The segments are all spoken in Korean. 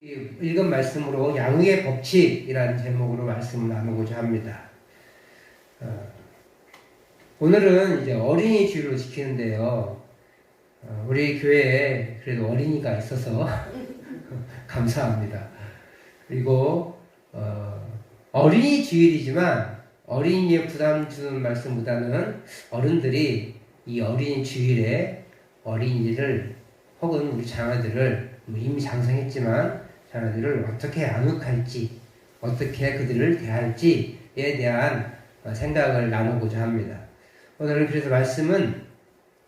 읽은 말씀으로 양육의 법칙이라는 제목으로 말씀을 나누고자 합니다. 오늘은 이제 어린이 주일로 지키는데요. 우리 교회에 그래도 어린이가 있어서 감사합니다. 그리고 어린이 주일이지만 어린이에 부담 주는 말씀보다는 어른들이 이 어린이 주일에 어린이를 혹은 우리 자녀들을 이미 장성했지만 자녀들을 어떻게 양육할지, 어떻게 그들을 대할지에 대한 생각을 나누고자 합니다. 오늘은 그래서 말씀은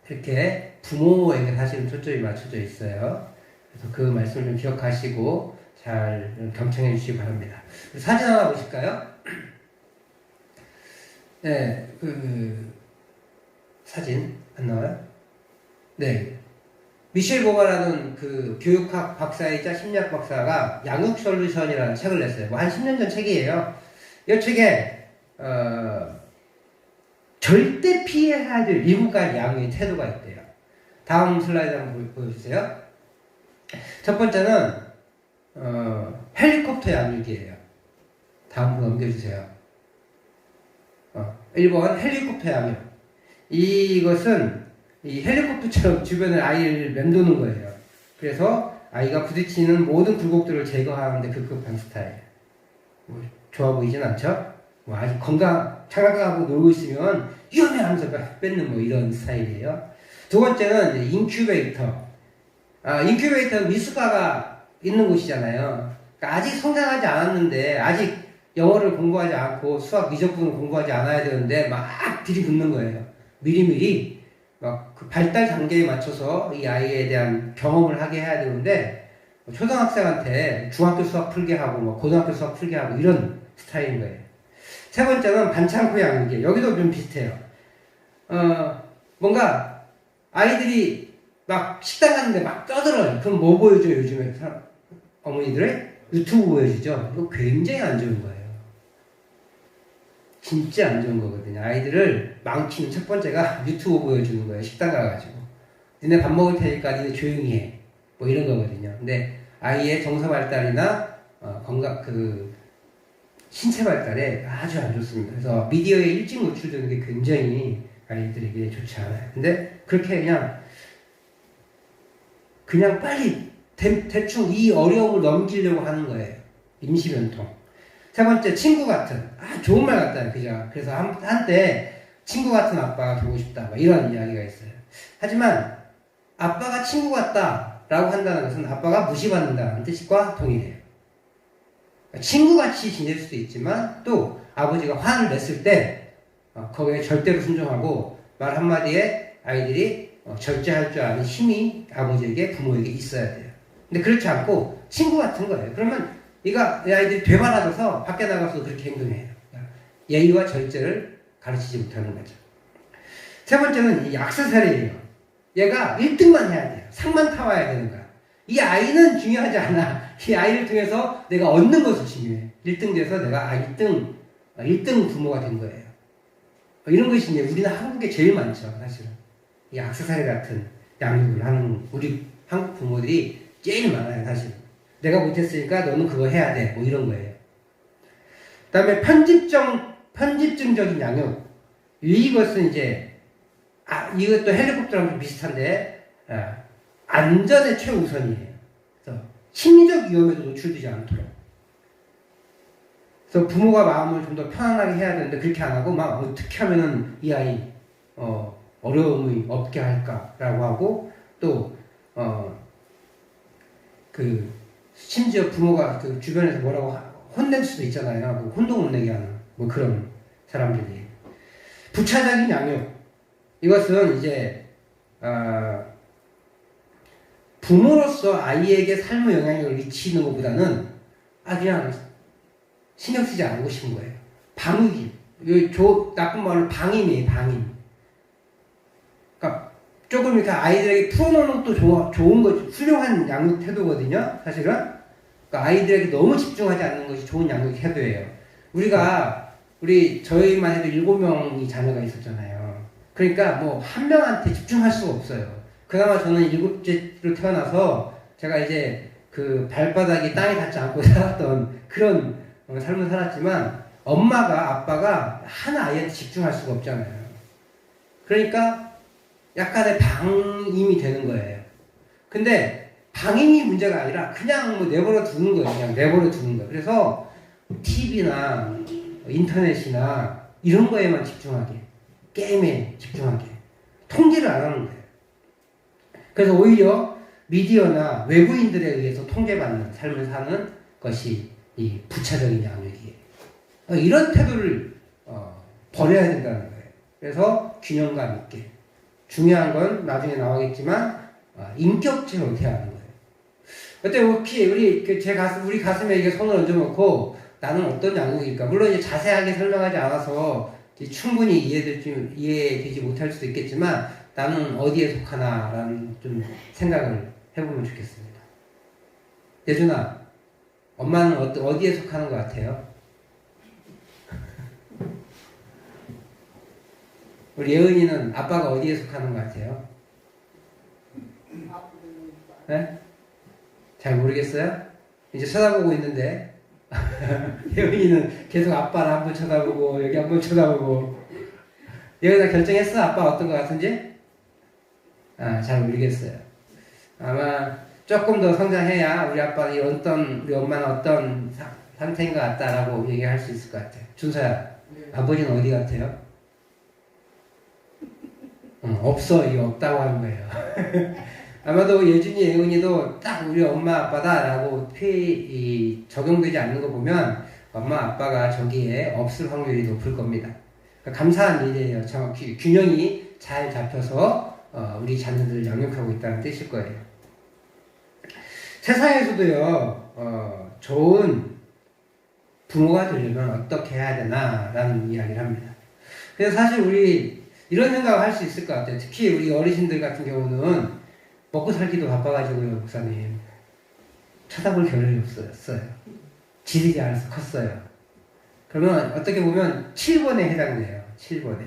이렇게 부모에게 사실은 초점이 맞춰져 있어요. 그래서 그 말씀을 좀 기억하시고 잘 경청해 주시기 바랍니다. 사진 하나 보실까요? 네, 사진 안 나와요? 네. 미셸 보바라는 그 교육학 박사이자 심리학 박사가 양육 솔루션이라는 책을 냈어요. 한 10년 전 책이에요. 이 책에 절대 피해야 될 7가지 양육의 태도가 있대요. 다음 슬라이드 한번 보여주세요. 첫 번째는 헬리콥터 양육이에요. 다음으로 넘겨주세요. 1번 헬리콥터 양육. 이것은 이 헬리콥터처럼 주변을 아이를 맴도는 거예요. 그래서 아이가 부딪히는 모든 굴곡들을 제거하는데 급급한 스타일. 좋아 보이진 않죠? 아주 장난감하고 놀고 있으면 위험해 하면서 뺏는 이런 스타일이에요. 두 번째는 인큐베이터. 인큐베이터는 미숙아가 있는 곳이잖아요. 그러니까 아직 성장하지 않았는데 아직 영어를 공부하지 않고 수학 미적분을 공부하지 않아야 되는데 막 들이붓는 거예요. 미리미리 막 그 발달 단계에 맞춰서 이 아이에 대한 경험을 하게 해야 되는데 초등학생한테 중학교 수학 풀게 하고 고등학교 수학 풀게 하고 이런 스타일인 거예요. 세 번째는 반창고 양육이에요. 여기도 좀 비슷해요. 뭔가 아이들이 막 식당 가는데 막 떠들어요. 그럼 뭐 보여줘요? 요즘에 어머니들의 유튜브 보여주죠. 이거 굉장히 안 좋은 거예요. 진짜 안 좋은 거거든요. 아이들을 망치는 첫 번째가 유튜브 보여주는 거예요. 식당 가가지고. 니네 밥 먹을 테니까 니네 조용히 해. 이런 거거든요. 근데 아이의 정서 발달이나 건강, 신체 발달에 아주 안 좋습니다. 그래서 미디어에 일찍 노출되는 게 굉장히 아이들에게 좋지 않아요. 근데 그렇게 그냥 빨리 대충 이 어려움을 넘기려고 하는 거예요. 임시변통. 세 번째, 친구 같은. 좋은 말 같다, 그죠? 그래서 한때 친구 같은 아빠가 되고 싶다, 이런 이야기가 있어요. 하지만 아빠가 친구 같다라고 한다는 것은 아빠가 무시받는다는 뜻과 동일해요. 친구같이 지낼 수도 있지만 또 아버지가 화를 냈을 때 거기에 절대로 순종하고 말 한마디에 아이들이 절제할 줄 아는 힘이 아버지에게 부모에게 있어야 돼요. 근데 그렇지 않고 친구 같은 거예요. 그러면 이 아이들이 되말아져서 밖에 나가서 그렇게 행동해요. 예의와 절제를 가르치지 못하는 거죠. 세 번째는 이 액세서리예요. 얘가 1등만 해야 돼요. 상만 타와야 되는 거야. 이 아이는 중요하지 않아. 이 아이를 통해서 내가 얻는 것이 중요해. 1등 돼서 내가 1등 부모가 된 거예요. 이런 것이 이제 우리는 한국에 제일 많죠, 사실은. 이 액세서리 같은 양육을 하는 우리 한국 부모들이 제일 많아요, 사실은. 내가 못했으니까 너는 그거 해야 돼. 이런 거예요. 그 다음에 편집증적인 양육. 이것은 이제, 이것도 헬리콥터랑 좀 비슷한데, 안전의 최우선이에요. 그래서 심리적 위험에도 노출되지 않도록. 그래서 부모가 마음을 좀 더 편안하게 해야 되는데, 그렇게 안 하고, 어떻게 하면은 이 아이, 어려움이 없게 할까라고 하고, 또, 심지어 부모가 주변에서 뭐라고 혼낼 수도 있잖아요. 혼도 못 내게 하는 그런 사람들이. 부차적인 양육. 이것은 이제 부모로서 아이에게 삶의 영향력을 미치는 것보다는 그냥 신경 쓰지 않고 싶은 거예요. 방임이. 나쁜 말로 방임이에요. 방임. 그러니까 조금 이렇게 아이들에게 풀어놓는 것도 좋은 거죠. 훌륭한 양육 태도거든요, 사실은. 그러니까 아이들에게 너무 집중하지 않는 것이 좋은 양육 태도예요. 저희만 해도 7명이 자녀가 있었잖아요. 그러니까 한 명한테 집중할 수가 없어요. 그나마 저는 7째로 태어나서 제가 이제 그 발바닥이 땅에 닿지 않고 살았던 그런 삶을 살았지만 엄마가 아빠가 한 아이한테 집중할 수가 없잖아요. 그러니까 약간의 방임이 되는 거예요. 근데 방임이 문제가 아니라 그냥 뭐 내버려 두는 거예요. 그냥 내버려 두는 거예요. 그래서 TV나 인터넷이나 이런 거에만 집중하게, 게임에 집중하게, 통제를 안 하는 거예요. 그래서 오히려 미디어나 외부인들에 의해서 통제받는 삶을 사는 것이 이 부차적인 양육이에요. 이런 태도를 버려야 된다는 거예요. 그래서 균형감 있게. 중요한 건 나중에 나오겠지만 인격체로 대하는 거예요. 어때 혹시 우리 가슴에 이게 손을 얹어놓고 나는 어떤 양육일까? 물론 이제 자세하게 설명하지 않아서 충분히 이해되지 못할 수도 있겠지만 나는 어디에 속하나라는 좀 생각을 해보면 좋겠습니다. 예준아, 엄마는 어디에 속하는 것 같아요? 우리 예은이는 아빠가 어디에 속하는 것 같아요? 네? 잘 모르겠어요? 이제 쳐다보고 있는데 예은이는 계속 아빠를 한번 쳐다보고 여기 한번 쳐다보고. 예은아 결정했어? 아빠 어떤 것 같은지? 잘 모르겠어요. 아마 조금 더 성장해야 우리 우리 엄마는 어떤 상태인 것 같다라고 얘기할 수 있을 것 같아요. 준서야, 아버지는 어디 같아요? 없어. 이게 없다고 하는 거예요. 아마도 예준이, 예은이도 딱 우리 엄마 아빠다라고 적용되지 않는 거 보면 엄마 아빠가 저기에 없을 확률이 높을 겁니다. 그러니까 감사한 일이에요. 정확히 균형이 잘 잡혀서 우리 자녀들을 양육하고 있다는 뜻일 거예요. 세상에서도요, 좋은 부모가 되려면 어떻게 해야 되나라는 이야기를 합니다. 그래서 사실 우리 이런 생각을 할 수 있을 것 같아요. 특히 우리 어르신들 같은 경우는 먹고 살기도 바빠가지고요, 목사님. 쳐다볼 겨를이 없었어요. 지리지 않아서 컸어요. 그러면 어떻게 보면 7번에 해당돼요. 7번에.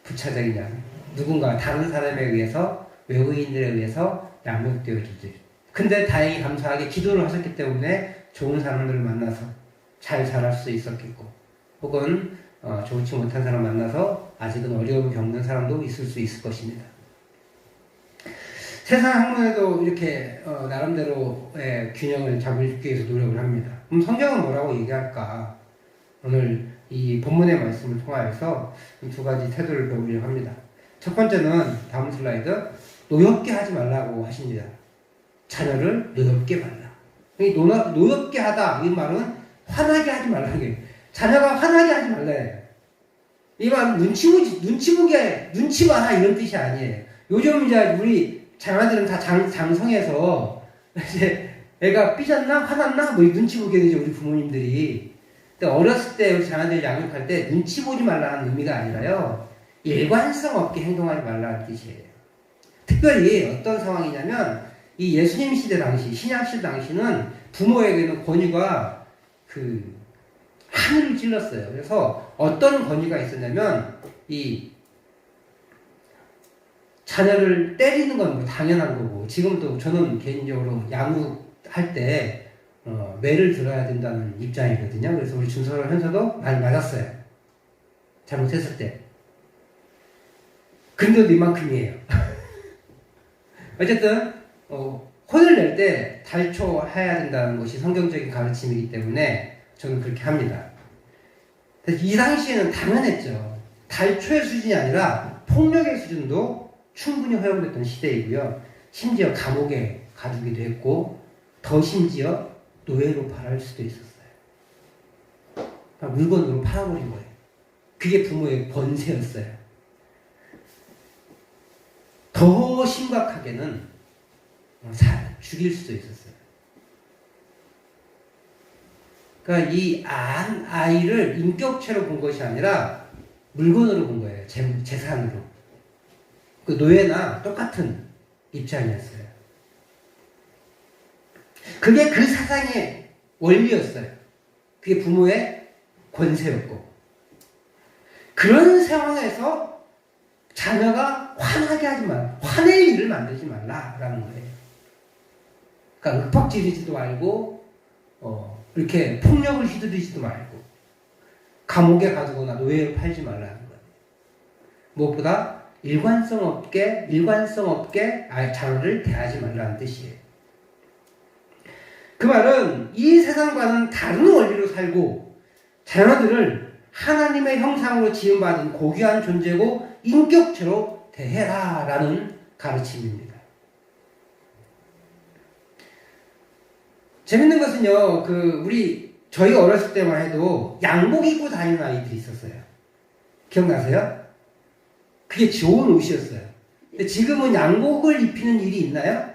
부차적인 양육. 누군가 다른 사람에 의해서, 외부인들에 의해서 양육되어지죠. 근데 다행히 감사하게 기도를 하셨기 때문에 좋은 사람들을 만나서 잘 자랄 수 있었겠고, 혹은 좋지 못한 사람 만나서 아직은 어려움을 겪는 사람도 있을 수 있을 것입니다. 세상 학문에도 이렇게 나름대로의 균형을 잡기 위해서 노력을 합니다. 그럼 성경은 뭐라고 얘기할까? 오늘 이 본문의 말씀을 통하여서 두 가지 태도를 배우려고 합니다. 첫 번째는 다음 슬라이드, 노엽게 하지 말라고 하십니다. 자녀를 노엽게 말라. 노엽게 하다, 이 말은 화나게 하지 말라는 게, 자녀가 화나게 하지 말래요. 이 말은 눈치 봐라 이런 뜻이 아니에요. 요즘 이제 우리 자녀들은 다 장성해서 이제 애가 삐졌나 화났나 뭐 눈치 보게 되죠, 우리 부모님들이. 근데 어렸을 때 우리 자녀들 양육할 때 눈치 보지 말라는 의미가 아니라요, 일관성 없게 행동하지 말라는 뜻이에요. 특별히 어떤 상황이냐면 이 예수님 시대 당시, 신약 시대 당시는 부모에게는 권위가 하늘을 찔렀어요. 그래서 어떤 권위가 있었냐면 이 자녀를 때리는 건 뭐 당연한 거고, 지금도 저는 개인적으로 양육할 때 매를 들어야 된다는 입장이거든요. 그래서 우리 준서를 현서도 많이 맞았어요. 잘못했을 때. 근데도 이만큼이에요. 어쨌든 혼을 낼 때 달초해야 된다는 것이 성경적인 가르침이기 때문에 저는 그렇게 합니다. 이 당시에는 당연했죠. 달초의 수준이 아니라 폭력의 수준도 충분히 허용됐던 시대이고요. 심지어 감옥에 가두기도 했고, 더 심지어 노예로 팔을 수도 있었어요. 그러니까 물건으로 팔아버린 거예요. 그게 부모의 권세였어요. 더 심각하게는 죽일 수도 있었어요. 그러니까 이 아이를 인격체로 본 것이 아니라 물건으로 본 거예요. 재산으로. 그 노예나 똑같은 입장이었어요. 그게 그 사상의 원리였어요. 그게 부모의 권세였고. 그런 상황에서 자녀가 화나게 하지 말라. 화낼 일을 만들지 말라라는 거예요. 그러니까 윽박지르지도 말고 이렇게 폭력을 휘두르지도 말고 감옥에 가두거나 노예로 팔지 말라는 거예요. 무엇보다 일관성 없게 자녀를 대하지 말라는 뜻이에요. 그 말은 이 세상과는 다른 원리로 살고 자녀들을 하나님의 형상으로 지음받은 고귀한 존재고 인격체로 대해라 라는 가르침입니다. 재밌는 것은요, 저희가 어렸을 때만 해도 양복 입고 다니는 아이들이 있었어요. 기억나세요? 그게 좋은 옷이었어요. 근데 지금은 양복을 입히는 일이 있나요?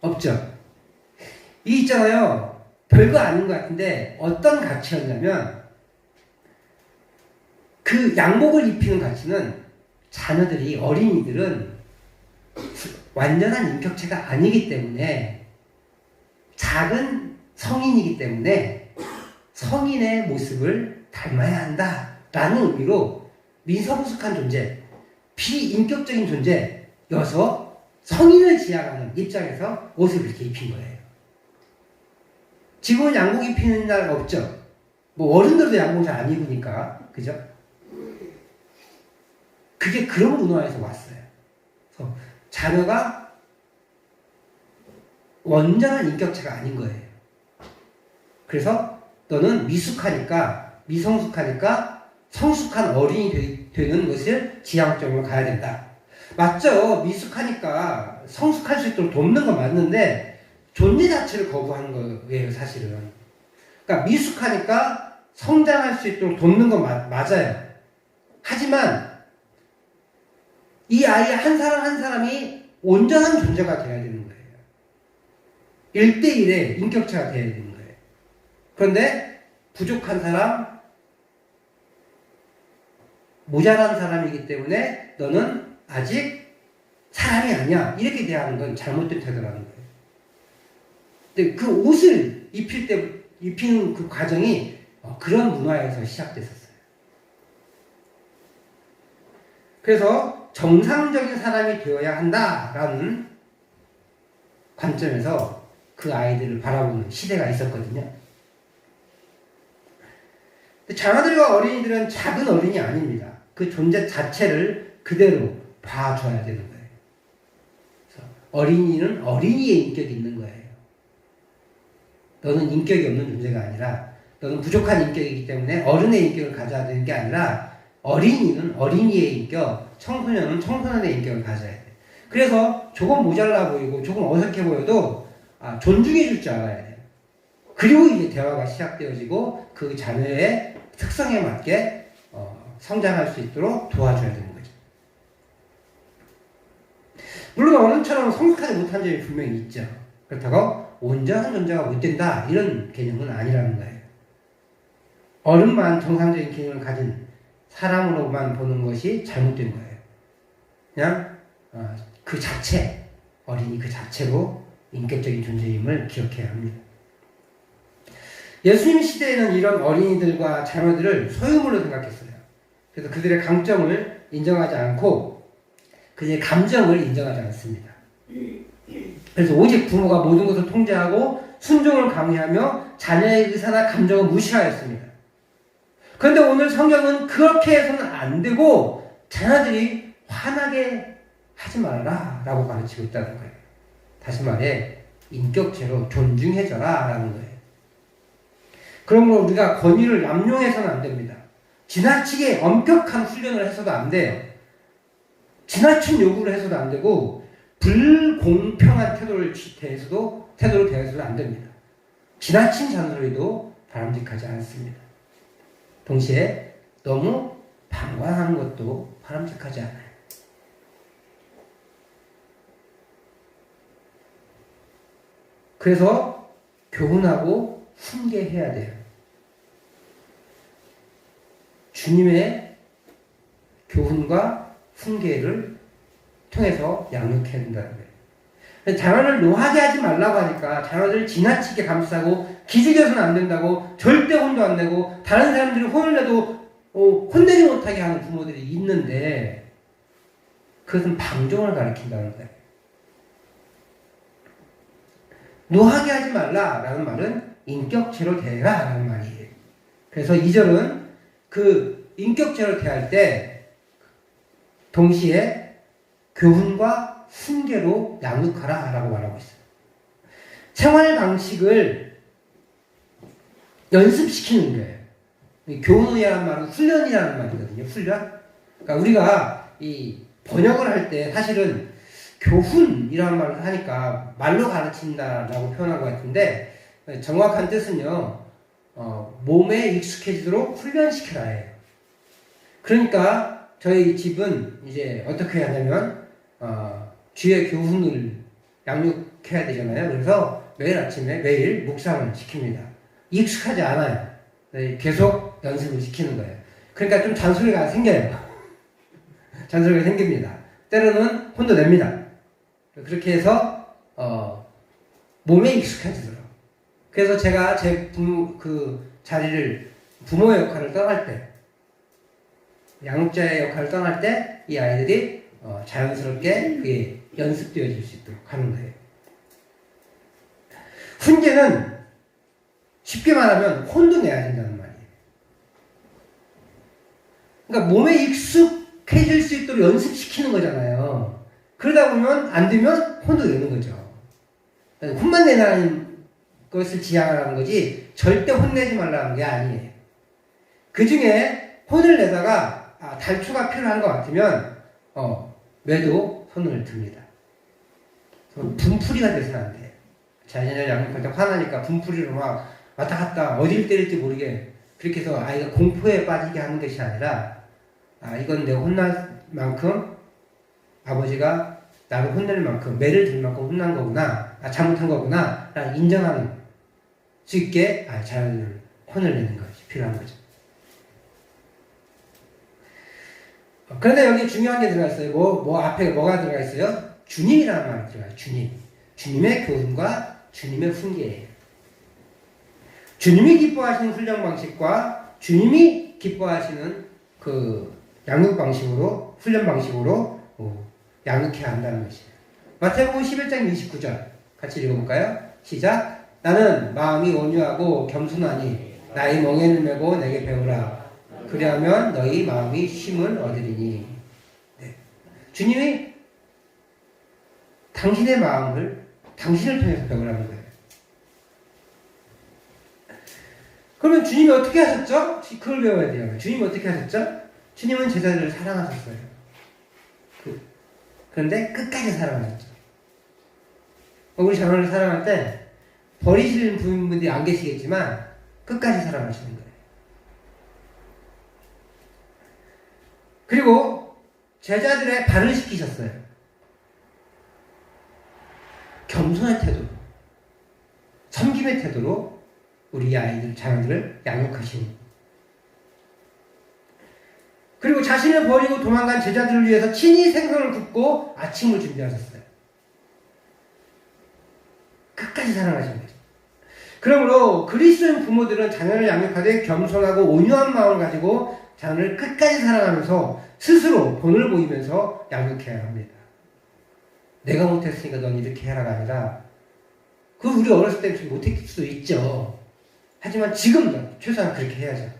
없죠. 이 있잖아요. 별거 아닌 것 같은데 어떤 가치였냐면 그 양복을 입히는 가치는 자녀들이 어린이들은 완전한 인격체가 아니기 때문에 작은 성인이기 때문에 성인의 모습을 닮아야 한다라는 의미로 미성숙한 존재, 비인격적인 존재여서 성인을 지향하는 입장에서 옷을 이렇게 입힌 거예요. 지금은 양복 입히는 날 없죠. 뭐 어른들도 양복 잘 안 입으니까, 그죠? 그게 그런 문화에서 왔어요. 그래서 자녀가 완전한 인격체가 아닌 거예요. 그래서 너는 미성숙하니까 성숙한 어린이 되는 것을 지향점으로 가야 된다. 맞죠? 미숙하니까 성숙할 수 있도록 돕는 건 맞는데 존재 자체를 거부하는 거예요, 사실은. 그러니까 미숙하니까 성장할 수 있도록 돕는 건 맞아요. 하지만 이 아이 한 사람 한 사람이 온전한 존재가 되어야 되는 거예요. 1대1의 인격체가 되어야 되는 거예요. 그런데 부족한 사람, 모자란 사람이기 때문에 너는 아직 사람이 아니야. 이렇게 대하는 건 잘못된 태도라는 거예요. 근데 그 옷을 입히는 그 과정이 그런 문화에서 시작됐었어요. 그래서 정상적인 사람이 되어야 한다라는 관점에서 그 아이들을 바라보는 시대가 있었거든요. 자녀들과 어린이들은 작은 어린이 아닙니다. 그 존재 자체를 그대로 봐줘야 되는 거예요. 그래서 어린이는 어린이의 인격이 있는 거예요. 너는 인격이 없는 존재가 아니라 너는 부족한 인격이기 때문에 어른의 인격을 가져야 되는 게 아니라 어린이는 어린이의 인격, 청소년은 청소년의 인격을 가져야 돼. 그래서 조금 모자라 보이고 조금 어색해 보여도 존중해 줄 줄 알아야 돼요. 그리고 이제 대화가 시작되어지고 그 자녀의 특성에 맞게 성장할 수 있도록 도와줘야 되는 거죠. 물론 어른처럼 성숙하지 못한 점이 분명히 있죠. 그렇다고 온전한 존재가 못 된다 이런 개념은 아니라는 거예요. 어른만 정상적인 개념을 가진 사람으로만 보는 것이 잘못된 거예요. 그냥 그 자체, 어린이 그 자체로 인격적인 존재임을 기억해야 합니다. 예수님 시대에는 이런 어린이들과 자녀들을 소유물로 생각했어요. 그래서 그들의 강점을 인정하지 않고 그들의 감정을 인정하지 않습니다. 그래서 오직 부모가 모든 것을 통제하고 순종을 강요하며 자녀의 의사나 감정을 무시하였습니다. 그런데 오늘 성경은 그렇게 해서는 안 되고 자녀들이 화나게 하지 말아라 라고 가르치고 있다는 거예요. 다시 말해 인격체로 존중해줘라 라는 거예요. 그러므로 우리가 권위를 남용해서는 안 됩니다. 지나치게 엄격한 훈련을 해서도 안 돼요. 지나친 요구를 해서도 안 되고 불공평한 태도를 대해서도 안 됩니다. 지나친 잔소리도 바람직하지 않습니다. 동시에 너무 방관하는 것도 바람직하지 않아요. 그래서 교훈하고 훈계해야 돼요. 주님의 교훈과 훈계를 통해서 양육해야 된다는 거예요. 자녀를 노하게 하지 말라고 하니까 자녀들을 지나치게 감싸고 기죽여서는 안 된다고 절대 혼도 안 내고 다른 사람들이 혼을 내도 혼내지 못하게 하는 부모들이 있는데 그것은 방종을 가리킨다는 거예요. 노하게 하지 말라라는 말은 인격체로 대해라라는 말이에요. 그래서 2절은 그 인격체로 대할 때 동시에 교훈과 훈계로 양육하라라고 말하고 있어요. 생활 방식을 연습시키는 거예요. 교훈이라는 말은 훈련이라는 말이거든요. 훈련. 그러니까 우리가 이 번역을 할 때 사실은 교훈이라는 말을 하니까 말로 가르친다라고 표현한 것 같은데 정확한 뜻은요. 몸에 익숙해지도록 훈련시켜라예요. 그러니까 저희 집은 이제 어떻게 해야 하냐면 주의 교훈을 양육해야 되잖아요. 그래서 매일 아침에 매일 묵상을 시킵니다. 익숙하지 않아요. 계속 연습을 시키는 거예요. 그러니까 좀 잔소리가 생겨요. 잔소리가 생깁니다. 때로는 혼도 냅니다. 그렇게 해서 몸에 익숙해지도록. 그래서 제가 제 자리를 부모의 역할을 떠날 때, 양육자의 역할을 떠날 때 이 아이들이 자연스럽게 그게 연습되어질 수 있도록 하는 거예요. 훈계는 쉽게 말하면 혼도 내야 된다는 말이에요. 그러니까 몸에 익숙해질 수 있도록 연습시키는 거잖아요. 그러다 보면 안 되면 혼도 내는 거죠. 혼만 내라는 것을 지향하라는 거지 절대 혼내지 말라는 게 아니에요. 그 중에 혼을 내다가 달초가 필요한 것 같으면 매도 손을 듭니다. 분풀이가 돼서는 안 돼요. 자녀를 양육할 때 화나니까 분풀이로 막 왔다 갔다 어딜 때릴지 모르게 그렇게 해서 아이가 공포에 빠지게 하는 것이 아니라 이건 내가 혼날 만큼 아버지가 나를 혼낼 만큼 매를 들 만큼 혼난 거구나 잘못한 거구나 라는 인정하는 수 있게 자녀를 혼을 내는 것이 필요한 거죠. 그런데 여기 중요한 게 들어가 있어요. 앞에 뭐가 들어가 있어요? 주님이라는 말이 들어가요. 주님. 주님의 교훈과 주님의 훈계예요. 주님이 기뻐하시는 훈련 방식과 주님이 기뻐하시는 그 양육 방식으로, 훈련 방식으로 양육해야 한다는 것이에요. 마태복음 11장 29절 같이 읽어볼까요? 시작. 나는 마음이 온유하고 겸손하니 나의 멍에를 메고 내게 배우라. 그리하면 너희 마음이 쉼을 얻으리니. 네. 주님이 당신의 마음을 당신을 통해서 배우라는 거예요. 그러면 주님이 어떻게 하셨죠? 그걸 배워야 돼요. 주님이 어떻게 하셨죠? 주님은 제자들을 사랑하셨어요. 그런데 끝까지 사랑하셨죠. 우리 자녀를 사랑할 때 버리시는 부모님들이 안 계시겠지만 끝까지 사랑하시는 거예요. 그리고 제자들의 발을 씻기셨어요. 겸손의 태도로, 섬김의 태도로 우리 아이들, 자녀들을 양육하시는. 그리고 자신을 버리고 도망간 제자들을 위해서 친히 생선을 굽고 아침을 준비하셨어요. 끝까지 사랑하신 거죠. 그러므로 그리스도인 부모들은 자녀를 양육하되 겸손하고 온유한 마음을 가지고 자녀를 끝까지 사랑하면서 스스로 본을 보이면서 양육해야 합니다. 내가 못했으니까 넌 이렇게 해라가 아니라 우리 어렸을 때 못했을 수도 있죠. 하지만 지금 최소한 그렇게 해야죠.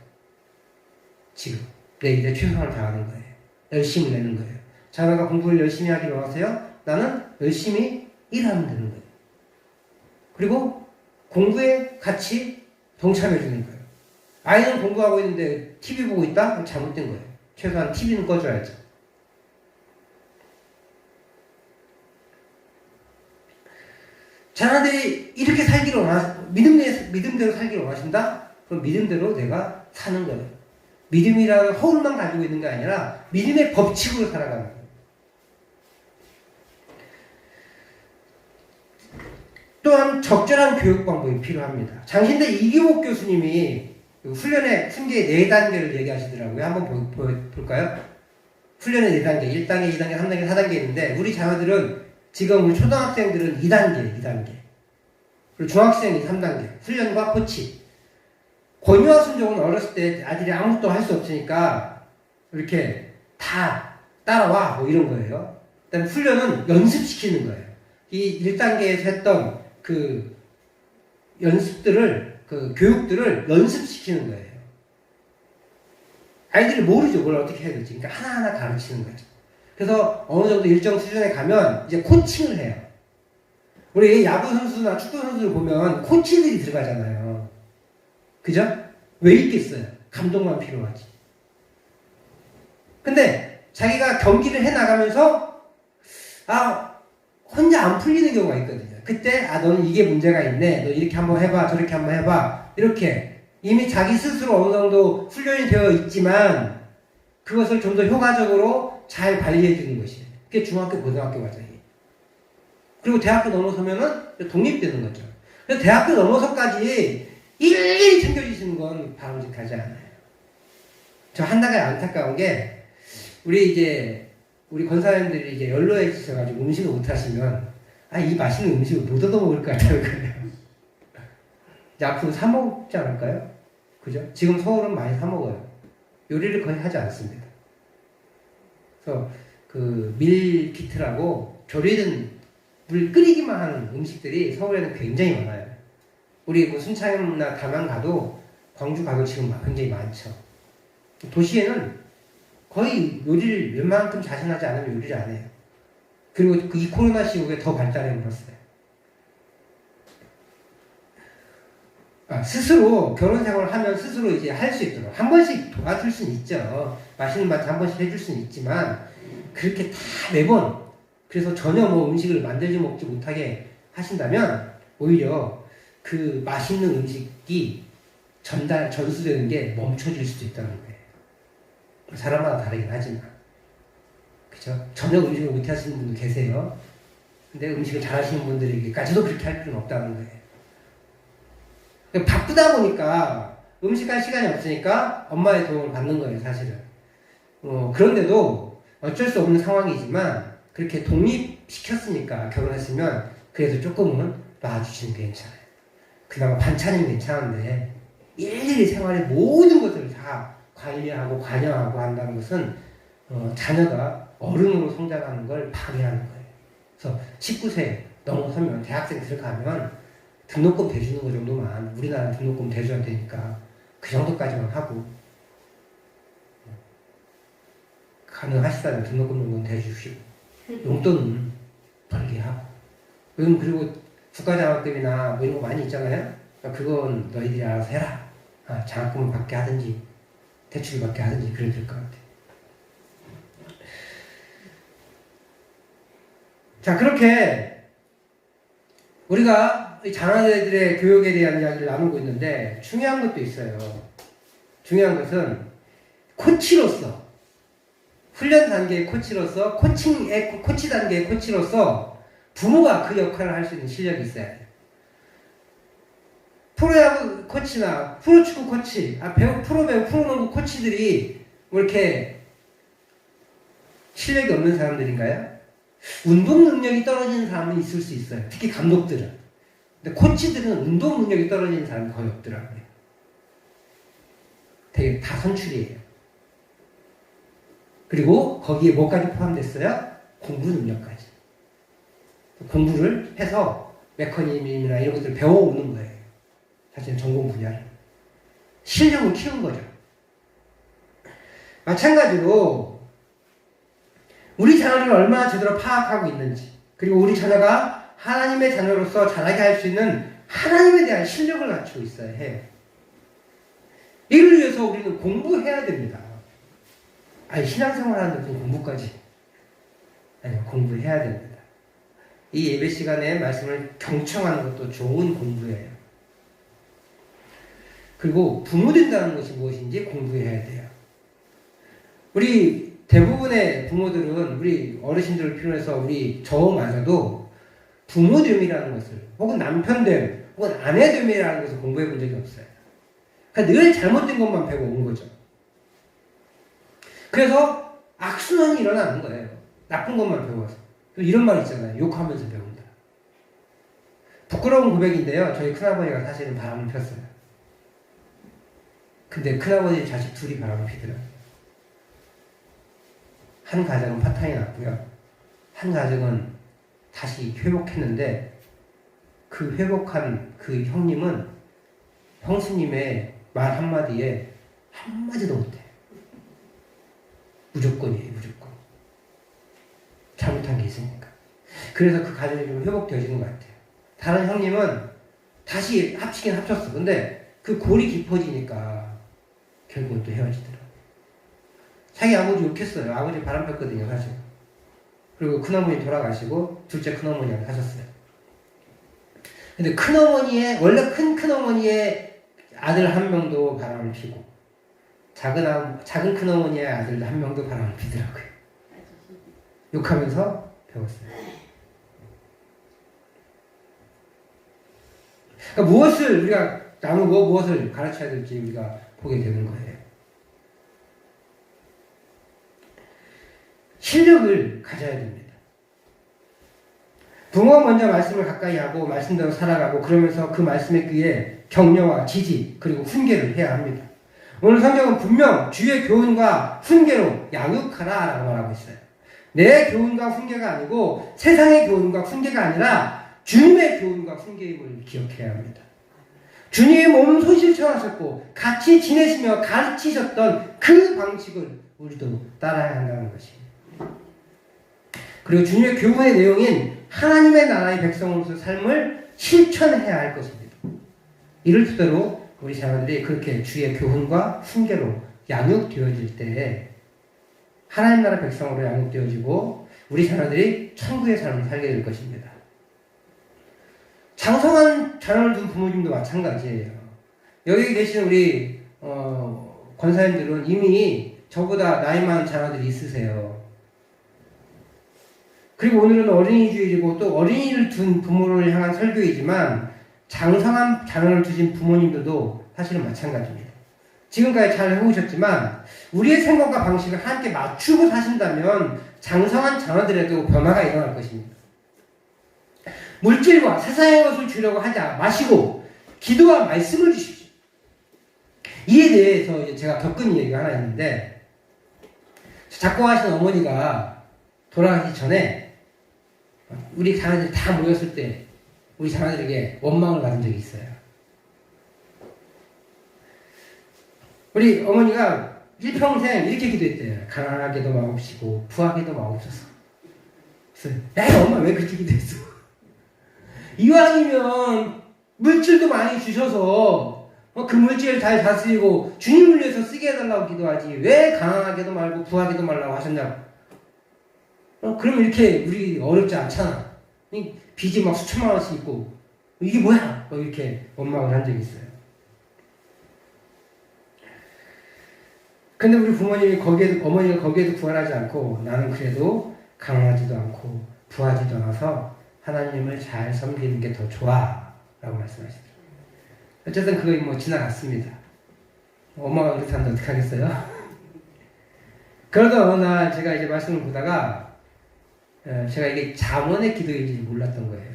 지금 내 일에 최선을 다하는 거예요. 열심히 내는 거예요. 자녀가 공부를 열심히 하기를 원하세요? 나는 열심히 일하면 되는 거예요. 그리고 공부에 같이 동참해 주는 거예요. 아이는 공부하고 있는데 TV 보고 있다? 그럼 잘못된 거예요. 최소한 TV는 꺼줘야죠. 자녀들이 이렇게 살기를 믿음대로 살기를 원하신다? 그럼 믿음대로 내가 사는 거예요. 믿음이라는 허울만 가지고 있는 게 아니라 믿음의 법칙으로 살아가는 거예요. 또한 적절한 교육 방법이 필요합니다. 장신대 이기복 교수님이 훈련의 훈계의 4단계를 얘기하시더라고요. 한번 볼까요? 훈련의 4단계, 1단계, 2단계, 3단계, 4단계 있는데 우리 자녀들은 지금 우리 초등학생들은 2단계. 그리고 중학생이 3단계. 훈련과 코치. 권유와 순종은 어렸을 때 아들이 아무것도 할 수 없으니까 이렇게 다 따라와 뭐 이런 거예요. 그다음에 훈련은 연습시키는 거예요. 이 1단계에서 했던 그 그 교육들을 연습시키는 거예요. 아이들이 모르죠. 뭘 어떻게 해야 될지. 그러니까 하나하나 가르치는 거죠. 그래서 어느 정도 일정 수준에 가면 이제 코칭을 해요. 우리 야구 선수나 축구 선수를 보면 코치들이 들어가잖아요. 그죠? 왜 있겠어요? 감독만 필요하지. 근데 자기가 경기를 해 나가면서 혼자 안 풀리는 경우가 있거든요. 그때 너는 이게 문제가 있네. 너 이렇게 한번 해봐. 저렇게 한번 해봐. 이렇게 이미 자기 스스로 어느 정도 훈련이 되어 있지만 그것을 좀 더 효과적으로 잘 관리해 주는 것이에요. 그게 중학교, 고등학교 과정이에요. 그리고 대학교 넘어서면은 독립되는 거죠. 그래서 대학교 넘어서까지 일일이 챙겨주시는 건 바람직하지 않아요. 저 한나가 안타까운 게 우리 권사님들이 이제 연로해지셔가지고 음식을 못 하시면 이 맛있는 음식을 못 얻어먹을 것 같다는 거예요. 이제 앞으로 사 먹지 않을까요? 그죠? 지금 서울은 많이 사 먹어요. 요리를 거의 하지 않습니다. 그래서 그 밀키트라고 조리는 물 끓이기만 하는 음식들이 서울에는 굉장히 많아요. 우리 뭐 순창이나 다만 가도 광주 가도 지금 굉장히 많죠. 도시에는 거의 요리를 웬만큼 자신하지 않으면 요리를 안 해요. 그리고 이 코로나 시국에 더 발달해 버렸어요. 스스로 결혼 생활을 하면 스스로 이제 할 수 있도록 한 번씩 도와줄 수는 있죠. 맛있는 맛 한 번씩 해줄 수는 있지만 그렇게 다 매번 그래서 전혀 뭐 음식을 만들지 먹지 못하게 하신다면 오히려 그 맛있는 음식이 전수되는 게 멈춰질 수도 있다는 거예요. 사람마다 다르긴 하지만 그죠? 전혀 음식을 못 하시는 분도 계세요. 근데 음식을 잘 하시는 분들에게까지도 그렇게 할 필요는 없다는 거예요. 바쁘다 보니까 음식할 시간이 없으니까 엄마의 도움을 받는 거예요, 사실은. 그런데도 어쩔 수 없는 상황이지만 그렇게 독립시켰으니까 결혼했으면 그래도 조금은 놔주시는 게 괜찮아요. 그나마 반찬은 괜찮은데 일일이 생활의 모든 것을 다 관리하고 관여하고 한다는 것은 자녀가 어른으로 성장하는 걸 방해하는 거예요. 그래서 19세 넘어서면 대학생 들어가면 등록금 대주는 거 정도만 우리나라 등록금 대줘야 되니까 그 정도까지만 하고 가능하시다면 등록금 정도는 대주시고 용돈은 벌게 하고 그리고 국가장학금이나 뭐 이런 거 많이 있잖아요. 그건 너희들이 알아서 해라. 장학금을 받게 하든지 대출을 받게 하든지 그래야 될 것 같아요. 자, 그렇게 우리가 자녀들의 교육에 대한 이야기를 나누고 있는데 중요한 것도 있어요. 중요한 것은 코치로서 훈련 단계의 코치로서 코치 단계의 코치로서 부모가 그 역할을 할 수 있는 실력이 있어야 돼요. 프로야구 코치나 프로축구 코치, 프로배우, 프로농구 코치들이 뭐 이렇게 실력이 없는 사람들인가요? 운동 능력이 떨어지는 사람은 있을 수 있어요. 특히 감독들은. 근데 코치들은 운동 능력이 떨어지는 사람이 거의 없더라고요. 되게 다 선출이에요. 그리고 거기에 뭐까지 포함됐어요? 공부 능력까지. 공부를 해서 메커니즘이나 이런 것들을 배워오는 거예요. 사실 전공 분야를. 실력을 키운 거죠. 마찬가지로 우리 자녀를 얼마나 제대로 파악하고 있는지, 그리고 우리 자녀가 하나님의 자녀로서 자라게 할 수 있는 하나님에 대한 실력을 갖추고 있어야 해요. 이를 위해서 우리는 공부해야 됩니다. 신앙생활 하는데 무슨 공부까지? 아니요, 공부해야 됩니다. 이 예배 시간에 말씀을 경청하는 것도 좋은 공부예요. 그리고 부모 된다는 것이 무엇인지 공부해야 돼요. 우리 대부분의 부모들은 우리 어르신들을 필요해서 우리 저마저도 부모됨이라는 것을 혹은 남편됨 혹은 아내됨이라는 것을 공부해 본 적이 없어요. 그러니까 늘 잘못된 것만 배워온 거죠. 그래서 악순환이 일어나는 거예요. 나쁜 것만 배워서. 이런 말 있잖아요. 욕하면서 배운다. 부끄러운 고백인데요. 저희 큰아버지가 사실은 바람을 폈어요. 근데 큰아버지 자식 둘이 바람을 피더라고요. 한 가정은 파탄이 났고요. 한 가정은 다시 회복했는데 그 회복한 그 형님은 형수님의 말 한마디에 한마디도 못해. 무조건이에요, 무조건. 잘못한 게 있으니까. 그래서 그 가정이 좀 회복되어지는 것 같아요. 다른 형님은 다시 합치긴 합쳤어. 근데 그 골이 깊어지니까 결국은 또 헤어지더라고요. 자기 아버지 욕했어요. 아버지 바람 폈거든요, 사실. 그리고 큰어머니 돌아가시고 둘째 큰어머니랑 사셨어요. 근데 큰어머니의, 원래 큰어머니의 아들 한 명도 바람을 피고 작은 큰어머니의 아들도 한 명도 바람을 피더라고요. 욕하면서 배웠어요. 그러니까 무엇을 우리가 나누고 무엇을 가르쳐야 될지 우리가 보게 되는 거예요. 실력을 가져야 됩니다. 부모가 먼저 말씀을 가까이 하고 말씀대로 살아가고 그러면서 그 말씀에 의해 격려와 지지 그리고 훈계를 해야 합니다. 오늘 성경은 분명 주의 교훈과 훈계로 양육하라 라고 말하고 있어요. 내 교훈과 훈계가 아니고 세상의 교훈과 훈계가 아니라 주님의 교훈과 훈계임을 기억해야 합니다. 주님의 몸 손실처하셨고 같이 지내시며 가르치셨던 그 방식을 우리도 따라야 한다는 것입니다. 그리고 주님의 교훈의 내용인 하나님의 나라의 백성으로서 삶을 실천해야 할 것입니다. 이를 토대로 우리 자녀들이 그렇게 주의 교훈과 훈계로 양육되어질 때에 하나님 나라 백성으로 양육되어지고 우리 자녀들이 천국의 삶을 살게 될 것입니다. 장성한 자녀를 둔 부모님도 마찬가지예요. 여기 계신 우리 권사님들은 이미 저보다 나이 많은 자녀들이 있으세요. 그리고 오늘은 어린이주일이고 또 어린이를 둔 부모를 향한 설교이지만 장성한 자녀를 두신 부모님들도 사실은 마찬가지입니다. 지금까지 잘 해오셨지만 우리의 생각과 방식을 함께 맞추고 사신다면 장성한 자녀들에도 변화가 일어날 것입니다. 물질과 세상의 것을 주려고 하지 마시고 기도와 말씀을 주십시오. 이에 대해서 이제 제가 겪은 얘기가 하나 있는데 작고하신 어머니가 돌아가시기 전에 우리 자녀들이 다 모였을 때 우리 자녀들에게 원망을 받은 적이 있어요. 우리 어머니가 일평생 이렇게 기도했대요. 가난하게도 마옵시고 부하게도 마옵소서. 그래서 야 엄마 왜 그렇게 기도했어? 이왕이면 물질도 많이 주셔서 그 물질을 잘 다스리고 주님을 위해서 쓰게 해달라고 기도하지 왜 가난하게도 말고 부하게도 말라고 하셨냐고. 그러면 이렇게 우리 어렵지 않잖아. 빚이 막 수천만 원씩 있고 이게 뭐야? 이렇게 원망을 한 적이 있어요. 근데 우리 부모님이 어머니가 거기에도 구원하지 않고 나는 그래도 가난하지도 않고 부하지도 않아서 하나님을 잘 섬기는 게 더 좋아 라고 말씀하시더라고요. 어쨌든 그거 뭐 지나갔습니다. 엄마가 그렇다는데 어떡하겠어요? 그러다 어느 날 제가 이제 말씀을 보다가 제가 이게 잠언의 기도인지 몰랐던 거예요.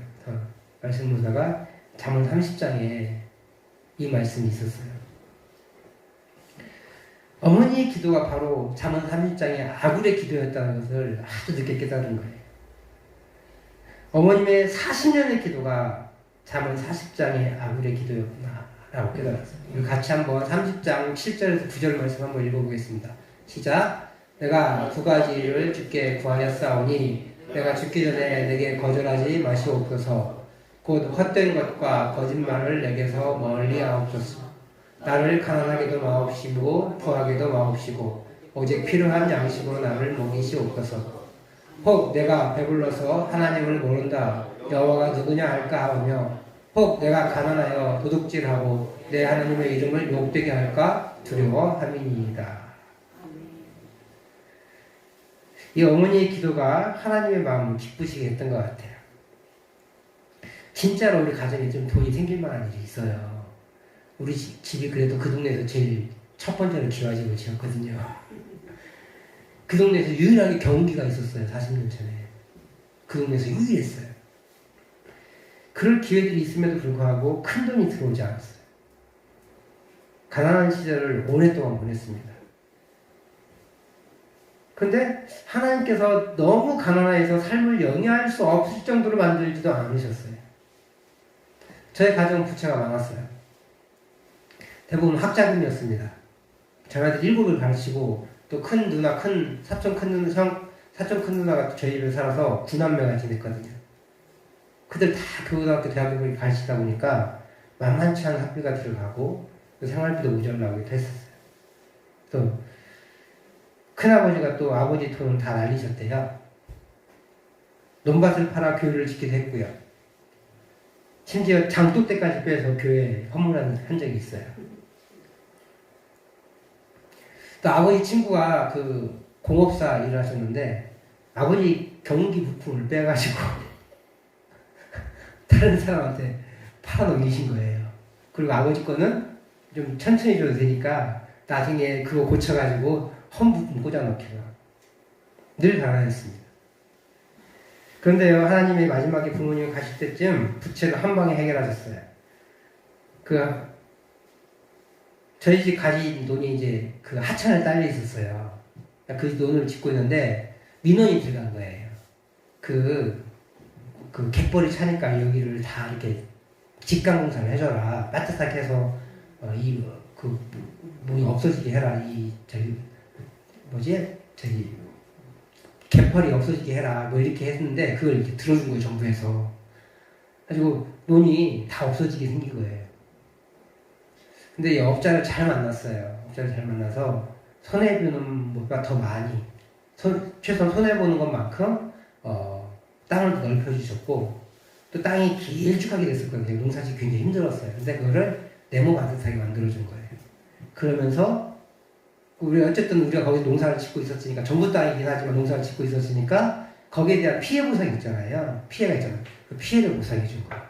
말씀을 보다가 잠언 30장에 이 말씀이 있었어요. 어머니의 기도가 바로 잠언 30장의 아굴의 기도였다는 것을 아주 늦게 깨달은 거예요. 어머님의 40년의 기도가 잠언 40장의 아굴의 기도였구나 라고 깨달았어요. 이거 같이 한번 30장 7절에서 9절 말씀 한번 읽어보겠습니다. 시작. 내가 두 가지를 주께 구하였사오니 내가 죽기 전에 내게 거절하지 마시옵소서. 곧 헛된 것과 거짓말을 내게서 멀리 하옵소서. 나를 가난하게도 마옵시고 부하게도 마옵시고 오직 필요한 양식으로 나를 먹이시옵소서. 혹 내가 배불러서 하나님을 모른다 여호와가 누구냐 할까 하며 혹 내가 가난하여 도둑질하고 내 하나님의 이름을 욕되게 할까 두려워함이니이다. 이 어머니의 기도가 하나님의 마음을 기쁘시게 했던 것 같아요. 진짜로 우리 가정에 좀 돈이 생길 만한 일이 있어요. 우리 집이 그래도 그 동네에서 제일 첫 번째로 기와집을 지었거든요. 그 동네에서 유일하게 경운기가 있었어요. 40년 전에. 그 동네에서 유일했어요. 그럴 기회들이 있음에도 불구하고 큰 돈이 들어오지 않았어요. 가난한 시절을 오랫동안 보냈습니다. 근데 하나님께서 너무 가난해서 삶을 영위할 수 없을 정도로 만들지도 않으셨어요. 저희 가정은 부채가 많았어요. 대부분 학자금이었습니다. 자녀들 7을 가르치고 또 큰 누나, 사촌 큰 누나가 저희 집에 살아서 9남매가 지냈거든요. 그들 다 교고등학교, 대학교를 가르치다 보니까 만만치 않은 학비가 들어가고 생활비도 모자라고 했었어요. 또 큰아버지가 또 아버지 돈을 다 날리셨대요. 논밭을 팔아 교회를 짓기도 했고요. 심지어 장독대까지 빼서 교회에 헌물한 적이 있어요. 또 아버지 친구가 그 공업사 일을 하셨는데 아버지 경기 부품을 빼가지고 다른 사람한테 팔아넘기신 거예요. 그리고 아버지 거는 좀 천천히 줘도 되니까 나중에 그거 고쳐가지고 헌 부품 꽂아넣기로 늘 가난했습니다. 그런데요, 하나님이 마지막에 부모님이 가실 때쯤 부채를 한 방에 해결하셨어요. 저희 집 가진 돈이 이제 그 하천에 딸려 있었어요. 그 돈을 짓고 있는데 민원이 들어간 거예요. 그 갯벌이 차니까 여기를 다 이렇게 직강공사를 해줘라. 따뜻하게 해서 뭐이 없어지게 해라. 갯벌이 없어지게 해라. 뭐 이렇게 했는데 그걸 이렇게 들어준 거예요, 정부에서. 가지고 돈이 다 없어지게 생긴 거예요. 근데 이 업자를 잘 만났어요. 업자를 잘 만나서 손해보는 것보다 더 많이, 최소한 손해보는 것만큼 땅을 넓혀주셨고, 또 땅이 길쭉하게 됐었거든요. 농사짓기 굉장히 힘들었어요. 근데 그거를 네모 반듯하게 만들어준 거예요. 그러면서 어쨌든 우리가 거기서 농사를 짓고 있었으니까, 정부 땅이긴 하지만 농사를 짓고 있었으니까 거기에 대한 피해 보상이 있잖아요. 피해가 있잖아요. 그 피해를 보상해 준 거예요.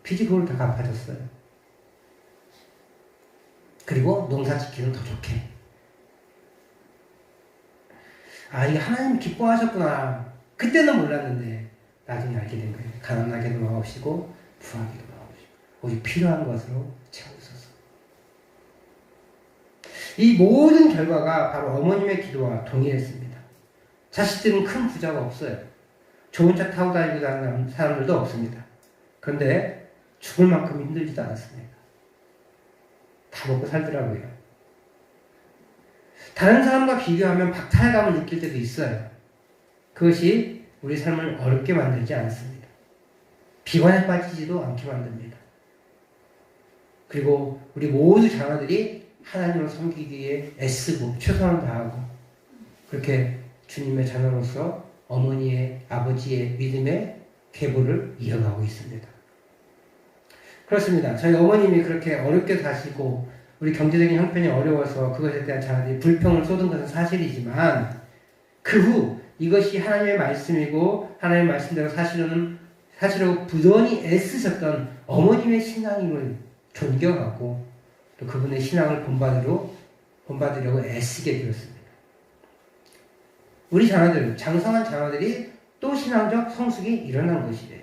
빚이 그걸 다 갚아줬어요. 그리고 농사 짓기는 더 좋게. 이게 하나님 기뻐하셨구나. 그때는 몰랐는데 나중에 알게 된 거예요. 가난하게도 마옵시고 부하게도 마옵시고 오직 필요한 것으로 채우소서. 이 모든 결과가 바로 어머님의 기도와 동일했습니다. 자식들은 큰 부자가 없어요. 좋은 차 타고 다니고 다니는 사람들도 없습니다. 그런데 죽을 만큼 힘들지도 않았습니다. 다 먹고 살더라고요. 다른 사람과 비교하면 박탈감을 느낄 때도 있어요. 그것이 우리 삶을 어렵게 만들지 않습니다. 비관에 빠지지도 않게 만듭니다. 그리고 우리 모두 자녀들이 하나님을 섬기기 위해 애쓰고 최선을 다하고 그렇게 주님의 자녀로서 어머니의, 아버지의 믿음의 계보를 이어가고 있습니다. 그렇습니다. 저희 어머님이 그렇게 어렵게 사시고 우리 경제적인 형편이 어려워서 그것에 대한 자녀들이 불평을 쏟은 것은 사실이지만 그 후 이것이 하나님의 말씀이고 하나님의 말씀대로 사실로 부단히 애쓰셨던 어머님의 신앙임을 존경하고 또 그분의 신앙을 본받으려고 애쓰게 되었습니다. 우리 자녀들, 장성한 자녀들이 또 신앙적 성숙이 일어난 것이래요.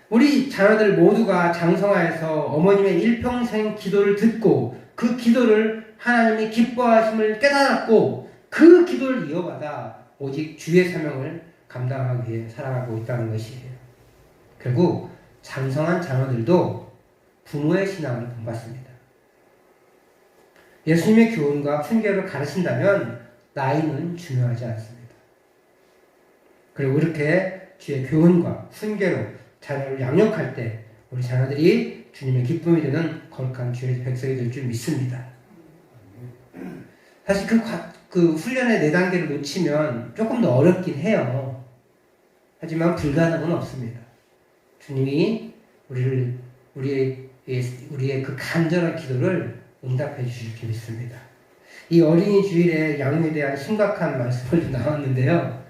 우리 자녀들 모두가 장성하여서 어머님의 일평생 기도를 듣고 그 기도를 하나님이 기뻐하심을 깨달았고 그 기도를 이어받아 오직 주의 사명을 감당하기 위해 살아가고 있다는 것이에요. 결국 장성한 자녀들도 부모의 신앙을 본받습니다. 예수님의 교훈과 훈계를 가르친다면 나이는 중요하지 않습니다. 그리고 이렇게 주의 교훈과 훈계로 자녀를 양육할 때 우리 자녀들이 주님의 기쁨이 되는 거룩한 주의 백성이 될 줄 믿습니다. 사실 그 훈련의 4단계를 놓치면 조금 더 어렵긴 해요. 하지만 불가능은 없습니다. 주님이 우리의 그 간절한 기도를 응답해 주실 줄 믿습니다. 이 어린이 주일에 양육에 대한 심각한 말씀을 나왔는데요.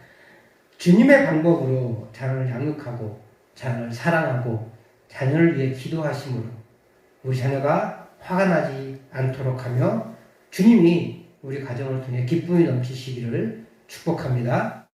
주님의 방법으로 자녀를 양육하고 자녀를 사랑하고 자녀를 위해 기도하심으로 우리 자녀가 화가 나지 않도록 하며 주님이 우리 가정을 통해 기쁨이 넘치시기를 축복합니다.